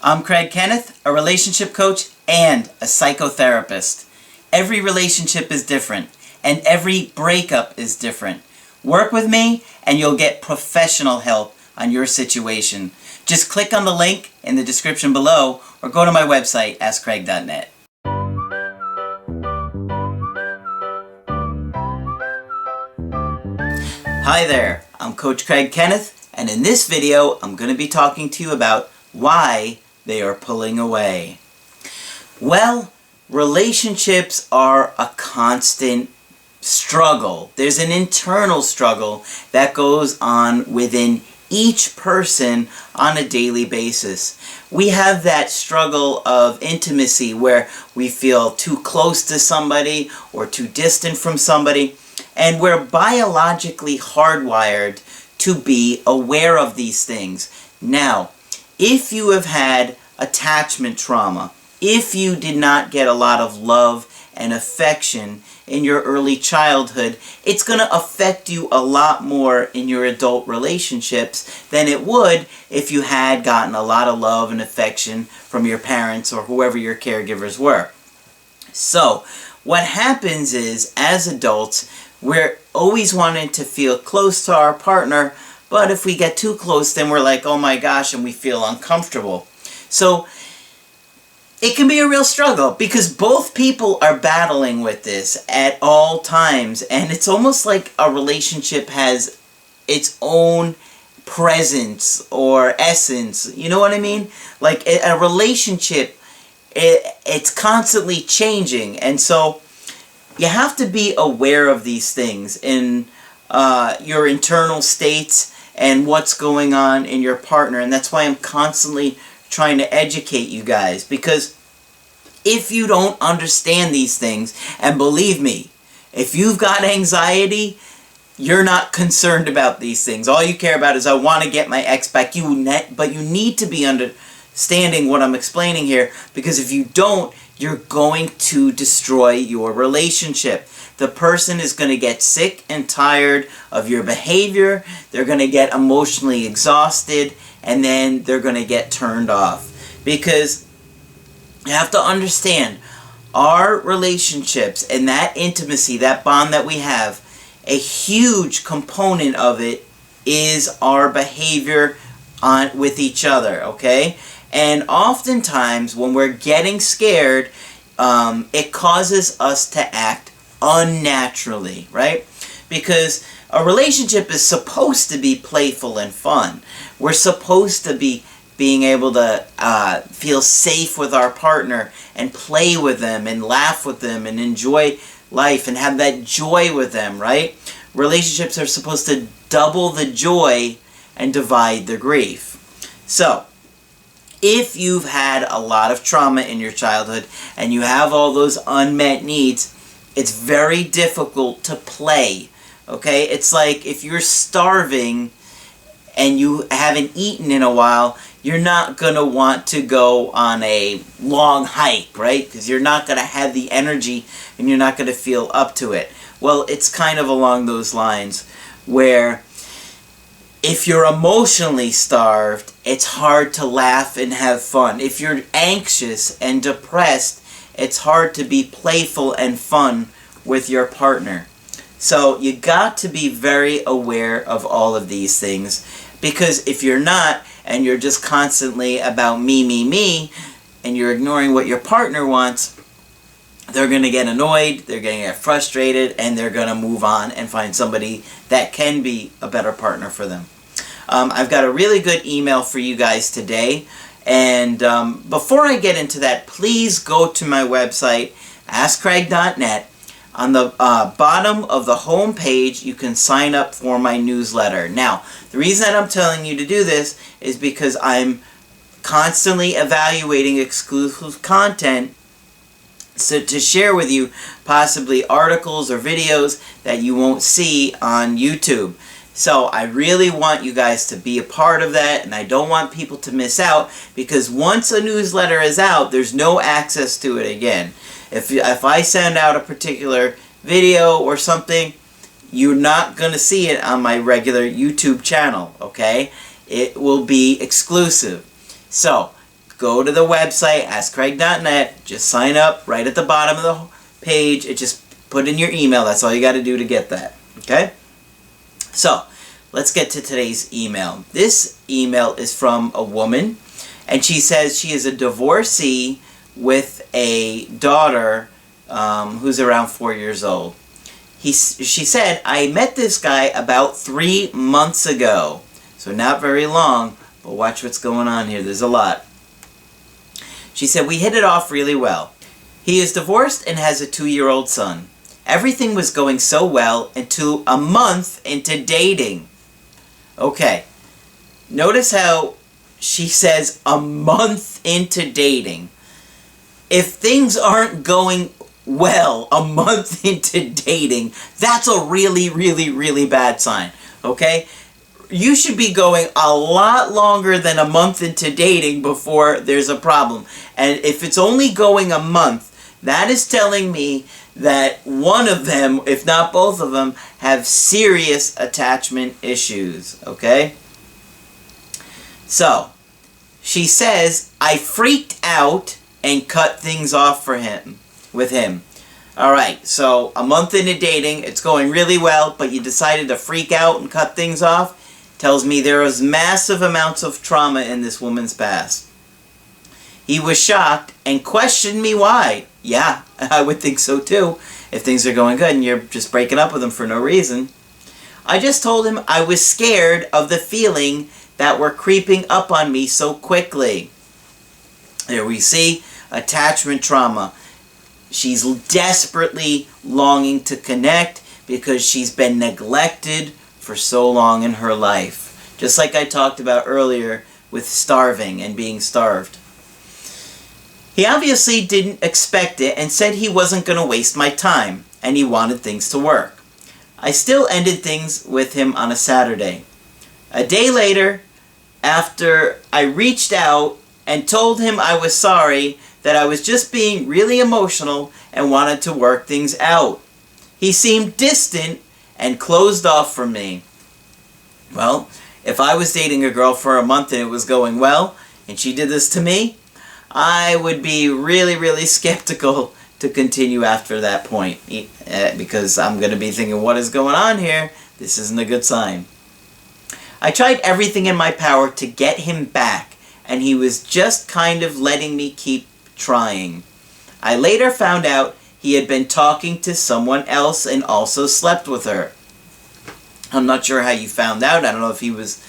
I'm Craig Kenneth, a relationship coach and a psychotherapist. Every relationship is different, and every breakup is different. Work with me, and you'll get professional help on your situation. Just click on the link in the description below, or go to my website, AskCraig.net. Hi there, I'm Coach Craig Kenneth, and in this video, I'm going to be talking to you about why they are pulling away. Well, relationships are a constant struggle. There's an internal struggle that goes on within each person on a daily basis. We have that struggle of intimacy where we feel too close to somebody or too distant from somebody, and we're biologically hardwired to be aware of these things. Now, if you have had attachment trauma, if you did not get a lot of love and affection in your early childhood, it's going to affect you a lot more in your adult relationships than it would if you had gotten a lot of love and affection from your parents or whoever your caregivers were. So, what happens is, as adults, we're always wanting to feel close to our partner, but if we get too close, then we're like, oh my gosh, and we feel uncomfortable. So it can be a real struggle because both people are battling with this at all times, and it's almost like a relationship has its own presence or essence. You know what I mean? Like a relationship, it's constantly changing, and so you have to be aware of these things in your internal states and what's going on in your partner. And that's why I'm constantly trying to educate you guys. Because if you don't understand these things, and believe me, if you've got anxiety, you're not concerned about these things. All you care about is, I want to get my ex back. But you need to be understanding what I'm explaining here, because if you don't, you're going to destroy your relationship. The person is going to get sick and tired of your behavior. They're going to get emotionally exhausted, and then they're going to get turned off. Because you have to understand, our relationships and that intimacy, that bond that we have, a huge component of it is our behavior with each other, okay? And oftentimes, when we're getting scared, it causes us to act unnaturally, right? Because a relationship is supposed to be playful and fun. We're supposed to be being able to feel safe with our partner and play with them and laugh with them and enjoy life and have that joy with them, right? Relationships are supposed to double the joy and divide the grief. So, if you've had a lot of trauma in your childhood and you have all those unmet needs, it's very difficult to play, okay? It's like if you're starving and you haven't eaten in a while, you're not going to want to go on a long hike, right? Because you're not going to have the energy and you're not going to feel up to it. Well, it's kind of along those lines where if you're emotionally starved, it's hard to laugh and have fun. If you're anxious and depressed, it's hard to be playful and fun with your partner. So you got to be very aware of all of these things, because if you're not, and you're just constantly about me, and you're ignoring what your partner wants, they're going to get annoyed, they're going to get frustrated, and they're going to move on and find somebody that can be a better partner for them. I've got a really good email for you guys today, and before I get into that, please go to my website, AskCraig.net. On the bottom of the home page, you can sign up for my newsletter. Now, the reason that I'm telling you to do this is because I'm constantly evaluating exclusive content to share with you, possibly articles or videos that you won't see on YouTube. So I really want you guys to be a part of that, and I don't want people to miss out, because once a newsletter is out, there's no access to it again. If I send out a particular video or something, you're not going to see it on my regular YouTube channel, okay? It will be exclusive. So, go to the website, AskCraig.net. Just sign up right at the bottom of the page. It just put in your email. That's all you got to do to get that. Okay? So, let's get to today's email. This email is from a woman, and she says she is a divorcee with a daughter who's around 4 years old. She said, I met this guy about 3 months ago. So not very long, but watch what's going on here. There's a lot. She said, we hit it off really well. He is divorced and has a 2-year-old son. Everything was going so well until a month into dating. Okay. Notice how she says a month into dating. If things aren't going well a month into dating, that's a really, really, really bad sign. Okay? You should be going a lot longer than a month into dating before there's a problem. And if it's only going a month, that is telling me that one of them, if not both of them, have serious attachment issues. Okay? So, she says, I freaked out and cut things off with him. Alright, so a month into dating, it's going really well, but you decided to freak out and cut things off. Tells me there was massive amounts of trauma in this woman's past. He was shocked and questioned me why. Yeah, I would think so too, if things are going good and you're just breaking up with him for no reason. I just told him I was scared of the feeling that were creeping up on me so quickly. There we see attachment trauma. She's desperately longing to connect because she's been neglected for so long in her life. Just like I talked about earlier with starving and being starved. He obviously didn't expect it and said he wasn't going to waste my time and he wanted things to work. I still ended things with him on a Saturday. A day later, after I reached out and told him I was sorry, that I was just being really emotional and wanted to work things out. He seemed distant and closed off from me. Well, if I was dating a girl for a month and it was going well, and she did this to me, I would be really, really skeptical to continue after that point. Because I'm going to be thinking, what is going on here? This isn't a good sign. I tried everything in my power to get him back, and he was just kind of letting me keep trying. I later found out he had been talking to someone else and also slept with her. I'm not sure how you found out. I don't know if he was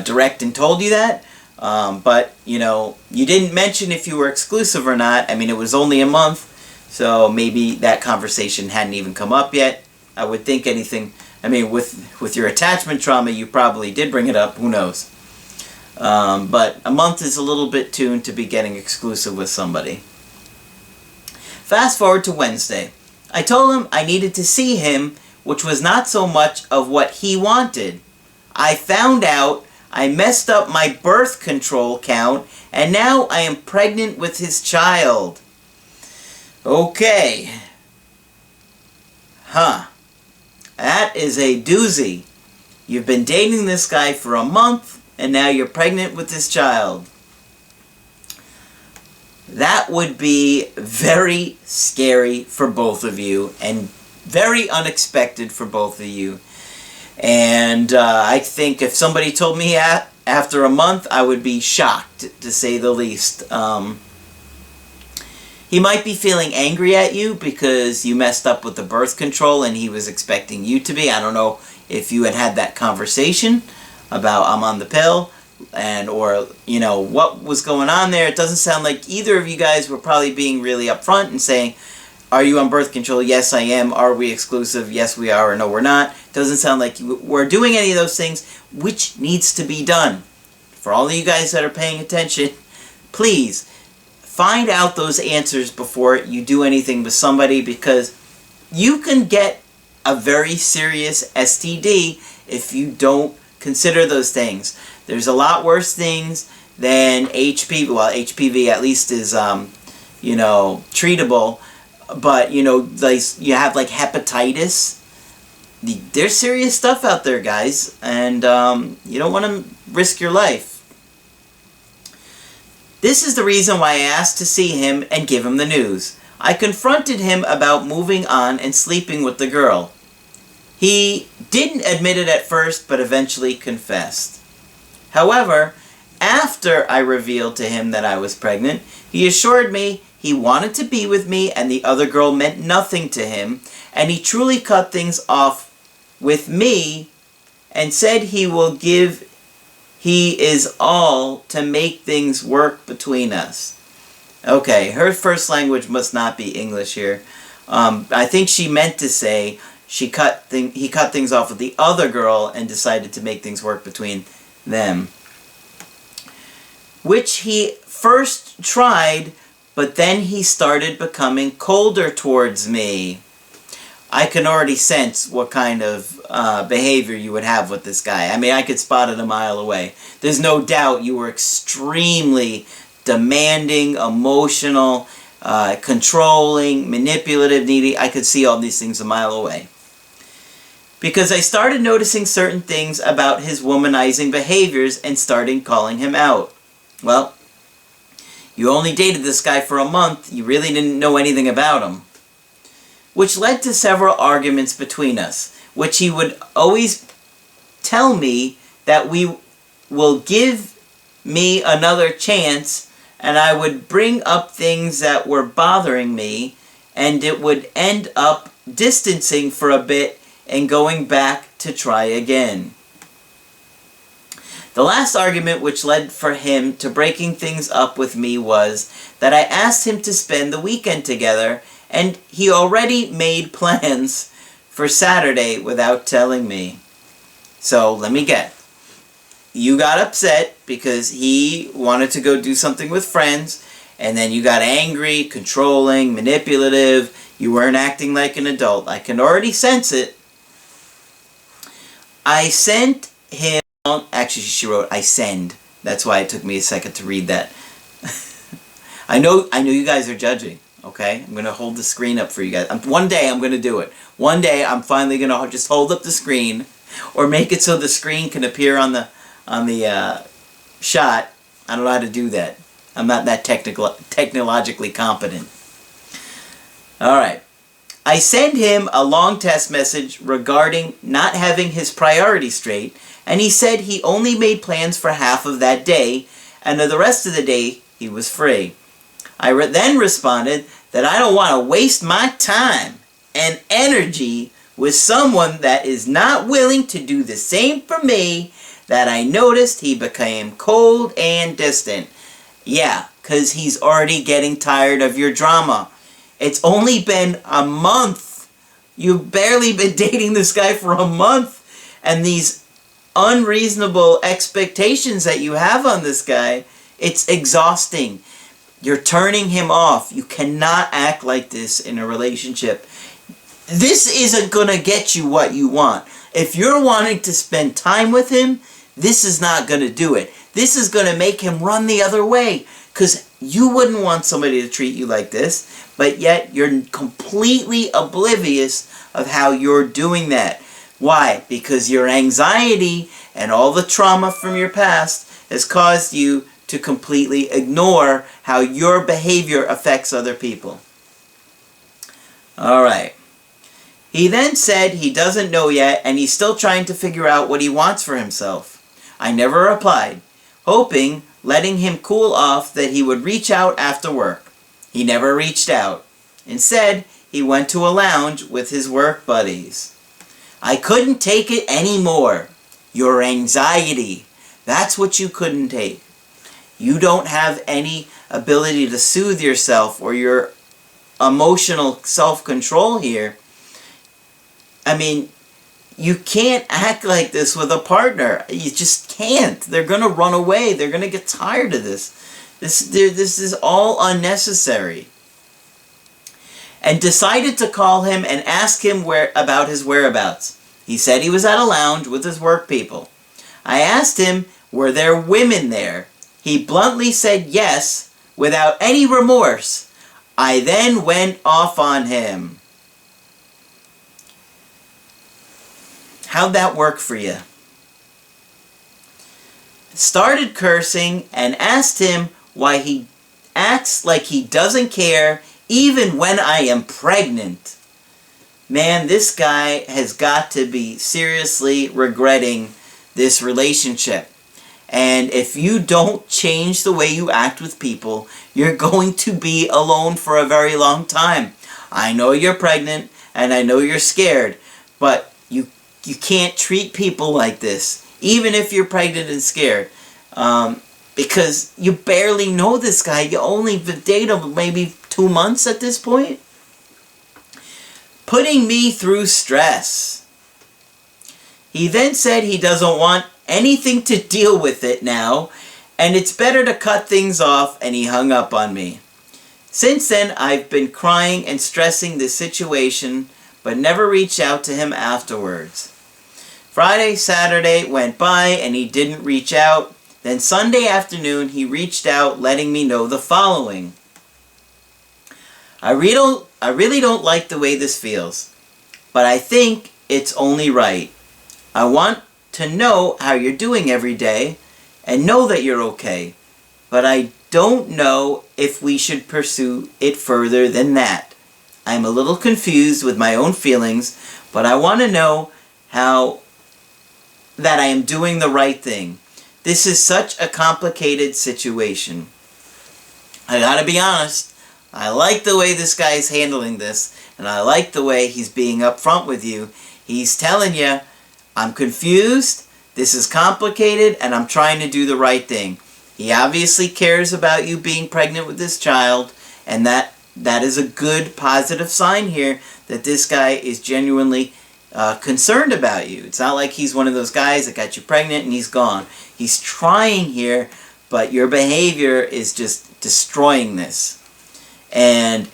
direct and told you that. But, you know, you didn't mention if you were exclusive or not. I mean, it was only a month, so maybe that conversation hadn't even come up yet. I would think anything, I mean, with your attachment trauma, you probably did bring it up. Who knows? But a month is a little bit tuned to be getting exclusive with somebody. Fast forward to Wednesday. I told him I needed to see him, which was not so much of what he wanted. I found out I messed up my birth control count, and now I am pregnant with his child. Okay. Huh. That is a doozy. You've been dating this guy for a month, and now you're pregnant with his child. That would be very scary for both of you, and very unexpected for both of you. And I think if somebody told me after a month, I would be shocked, to say the least. He might be feeling angry at you because you messed up with the birth control and he was expecting you to be. I don't know if you had that conversation about I'm on the pill, and or, you know, what was going on there. It doesn't sound like either of you guys were probably being really upfront and saying, are you on birth control? Yes, I am. Are we exclusive? Yes, we are. Or no, we're not. Doesn't sound like you were doing any of those things, which needs to be done. For all of you guys that are paying attention, please find out those answers before you do anything with somebody, because you can get a very serious STD if you don't consider those things. There's a lot worse things than HPV. Well, HPV at least is, you know, treatable. But, you know, like, you have, like, hepatitis. There's serious stuff out there, guys. And you don't want to risk your life. This is the reason why I asked to see him and give him the news. I confronted him about moving on and sleeping with the girl. He didn't admit it at first, but eventually confessed. However, after I revealed to him that I was pregnant, he assured me he wanted to be with me and the other girl meant nothing to him, and he truly cut things off with me and said he is all to make things work between us. Okay, her first language must not be English here. I think she meant to say he cut things off with the other girl and decided to make things work between them. Which he first tried, but then he started becoming colder towards me. I can already sense what kind of behavior you would have with this guy. I mean, I could spot it a mile away. There's no doubt you were extremely demanding, emotional, controlling, manipulative, needy. I could see all these things a mile away. Because I started noticing certain things about his womanizing behaviors and started calling him out. Well, you only dated this guy for a month. You really didn't know anything about him. Which led to several arguments between us, which he would always tell me that we will give me another chance, and I would bring up things that were bothering me, and it would end up distancing for a bit and going back to try again. The last argument which led for him to breaking things up with me was that I asked him to spend the weekend together, and he already made plans for Saturday without telling me. So, let me get. You got upset because he wanted to go do something with friends, and then you got angry, controlling, manipulative. You weren't acting like an adult. I can already sense it. I sent him... Actually, she wrote, I send. That's why it took me a second to read that. I know you guys are judging. Okay, I'm going to hold the screen up for you guys. One day I'm going to do it. One day I'm finally going to just hold up the screen, or make it so the screen can appear on the shot. I don't know how to do that. I'm not that technologically competent. All right. I sent him a long text message regarding not having his priorities straight, and he said he only made plans for half of that day, and the rest of the day he was free. I then responded that I don't want to waste my time and energy with someone that is not willing to do the same for me, that I noticed he became cold and distant. Yeah, because he's already getting tired of your drama. It's only been a month. You've barely been dating this guy for a month, and these unreasonable expectations that you have on this guy, it's exhausting. You're turning him off. You cannot act like this in a relationship. This isn't going to get you what you want. If you're wanting to spend time with him, this is not going to do it. This is going to make him run the other way, because you wouldn't want somebody to treat you like this, but yet you're completely oblivious of how you're doing that. Why? Because your anxiety and all the trauma from your past has caused you to completely ignore how your behavior affects other people. Alright. He then said he doesn't know yet, and he's still trying to figure out what he wants for himself. I never replied, hoping, letting him cool off, that he would reach out after work. He never reached out. Instead, he went to a lounge with his work buddies. I couldn't take it anymore. Your anxiety. That's what you couldn't take. You don't have any ability to soothe yourself or your emotional self-control here. I mean, you can't act like this with a partner. You just can't. They're going to run away. They're going to get tired of this. This is all unnecessary. And decided to call him and ask him about his whereabouts. He said he was at a lounge with his work people. I asked him, were there women there? He bluntly said yes, without any remorse. I then went off on him. How'd that work for you? Started cursing and asked him why he acts like he doesn't care even when I am pregnant. Man, this guy has got to be seriously regretting this relationship. And if you don't change the way you act with people, you're going to be alone for a very long time. I know you're pregnant, and I know you're scared, but you can't treat people like this, even if you're pregnant and scared. Because you barely know this guy. You only dated him maybe 2 months at this point. Putting me through stress. He then said he doesn't want anything to deal with it now, and it's better to cut things off, and he hung up on me. Since then, I've been crying and stressing this situation, but never reached out to him afterwards. Friday, Saturday went by, and he didn't reach out. Then Sunday afternoon, he reached out, letting me know the following. I really don't like the way this feels, but I think it's only right. I want to know how you're doing every day and know that you're okay, but I don't know if we should pursue it further than that. I'm a little confused with my own feelings, but I want to know that I am doing the right thing. This is such a complicated situation. I gotta be honest, I like the way this guy is handling this, and I like the way he's being upfront with you. He's telling you, I'm confused, this is complicated, and I'm trying to do the right thing. He obviously cares about you being pregnant with this child, and that is a good, positive sign here that this guy is genuinely concerned about you. It's not like he's one of those guys that got you pregnant and he's gone. He's trying here, but your behavior is just destroying this. And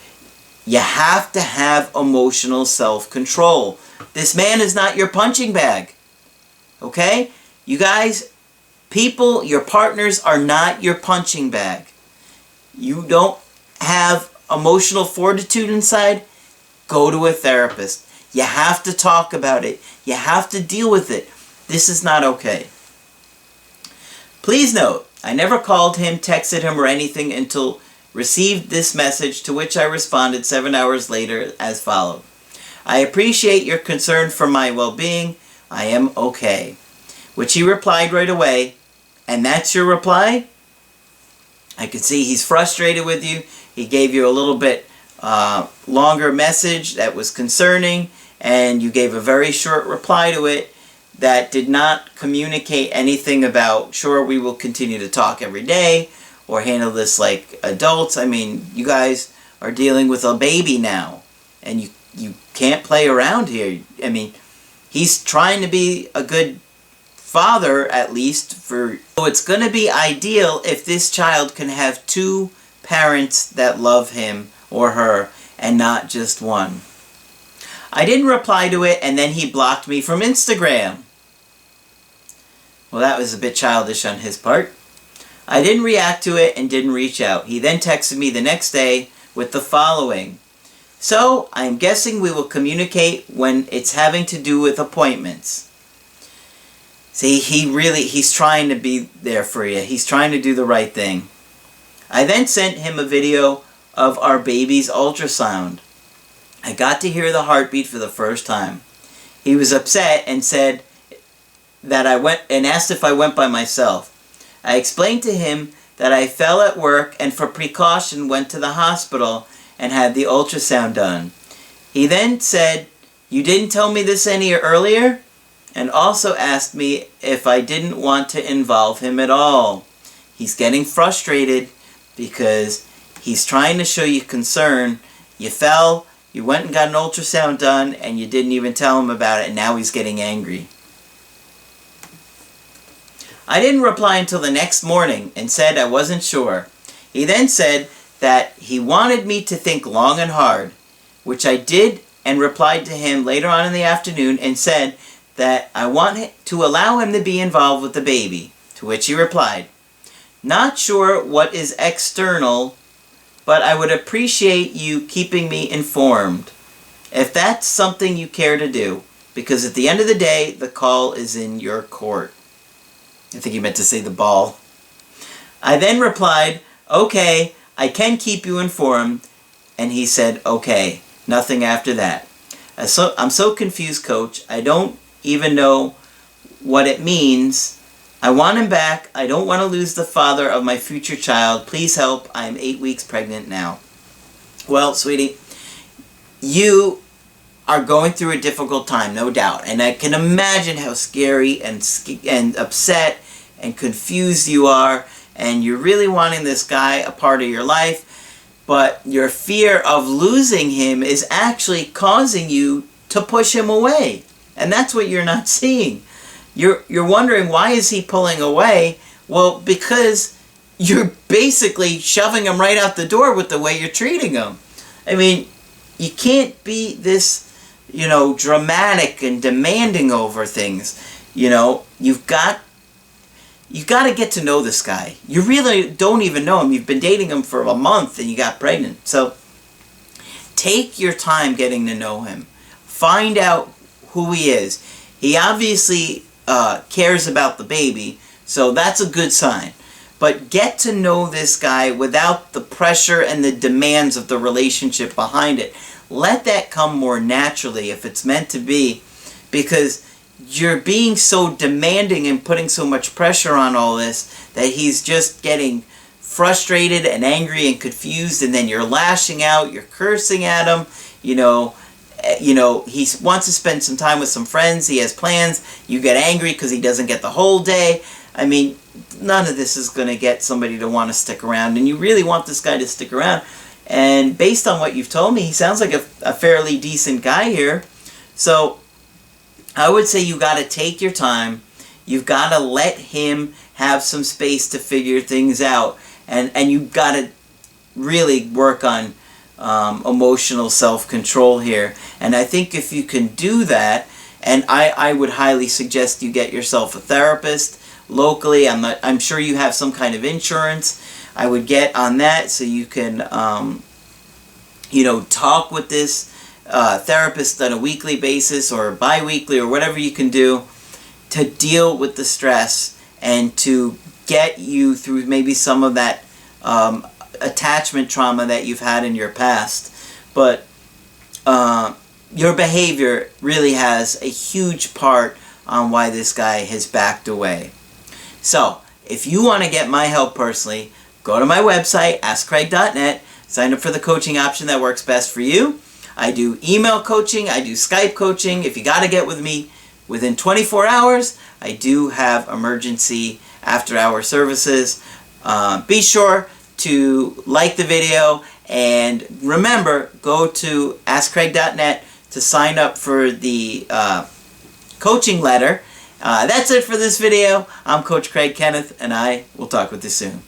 you have to have emotional self-control. This man is not your punching bag. Okay? You guys, people, your partners are not your punching bag. You don't have emotional fortitude inside? Go to a therapist. You have to talk about it. You have to deal with it. This is not okay. Please note, I never called him, texted him, or anything until received this message, to which I responded 7 hours later as followed. I appreciate your concern for my well-being. I am okay. Which he replied right away. And that's your reply? I could see he's frustrated with you. He gave you a little bit longer message that was concerning, and you gave a very short reply to it that did not communicate anything about, sure, we will continue to talk every day, or handle this like adults. I mean, you guys are dealing with a baby now, and you can't play around here. I mean, he's trying to be a good father, at least, so it's going to be ideal if this child can have 2 parents that love him or her, and not just one. I didn't reply to it, and then he blocked me from Instagram. Well, that was a bit childish on his part. I didn't react to it and didn't reach out. He then texted me the next day with the following. So, I'm guessing we will communicate when it's having to do with appointments. See, he's trying to be there for you. He's trying to do the right thing. I then sent him a video of our baby's ultrasound. I got to hear the heartbeat for the first time. He was upset and said that I went and asked if I went by myself. I explained to him that I fell at work and for precaution went to the hospital and had the ultrasound done. He then said, "You didn't tell me this any earlier?" and also asked me if I didn't want to involve him at all. He's getting frustrated because he's trying to show you concern. You fell, you went and got an ultrasound done, and you didn't even tell him about it, and now he's getting angry. I didn't reply until the next morning and said I wasn't sure. He then said that he wanted me to think long and hard, which I did, and replied to him later on in the afternoon and said that I want to allow him to be involved with the baby, to which he replied, "Not sure what is external, but I would appreciate you keeping me informed, if that's something you care to do, because at the end of the day, the call is in your court." I think he meant to say the ball. I then replied, okay, I can keep you informed. And he said, okay, nothing after that. I'm so confused, Coach. I don't even know what it means. I want him back. I don't want to lose the father of my future child. Please help. I am 8 weeks pregnant now. Well, sweetie, you are going through a difficult time, no doubt. And I can imagine how scary and upset and confused you are. And you're really wanting this guy a part of your life. But your fear of losing him is actually causing you to push him away. And that's what you're not seeing. You're wondering, why is he pulling away? Well, because you're basically shoving him right out the door with the way you're treating him. I mean, you can't be this, dramatic and demanding over things. You've got to get to know this guy. You really don't even know him. You've been dating him for a month and you got pregnant. So take your time getting to know him. Find out who he is. He obviously cares about the baby, so that's a good sign. But get to know this guy without the pressure and the demands of the relationship behind it. Let that come more naturally if it's meant to be, because you're being so demanding and putting so much pressure on all this that he's just getting frustrated and angry and confused, and then you're lashing out, you're cursing at him, he wants to spend some time with some friends, he has plans, you get angry because he doesn't get the whole day. I mean, none of this is going to get somebody to want to stick around, and you really want this guy to stick around. And based on what you've told me, he sounds like a fairly decent guy here. So I would say you got to take your time. You've got to let him have some space to figure things out. And you've got to really work on emotional self-control here. And I think if you can do that, and I would highly suggest you get yourself a therapist locally. I'm sure you have some kind of insurance. I would get on that so you can, talk with this therapist on a weekly basis or bi-weekly or whatever you can do to deal with the stress and to get you through maybe some of that attachment trauma that you've had in your past. But your behavior really has a huge part on why this guy has backed away. So, if you want to get my help personally, go to my website, AskCraig.net, sign up for the coaching option that works best for you. I do email coaching, I do Skype coaching. If you got to get with me within 24 hours, I do have emergency after-hour services. Be sure to like the video, and remember, go to AskCraig.net to sign up for the coaching letter. That's it for this video. I'm Coach Craig Kenneth, and I will talk with you soon.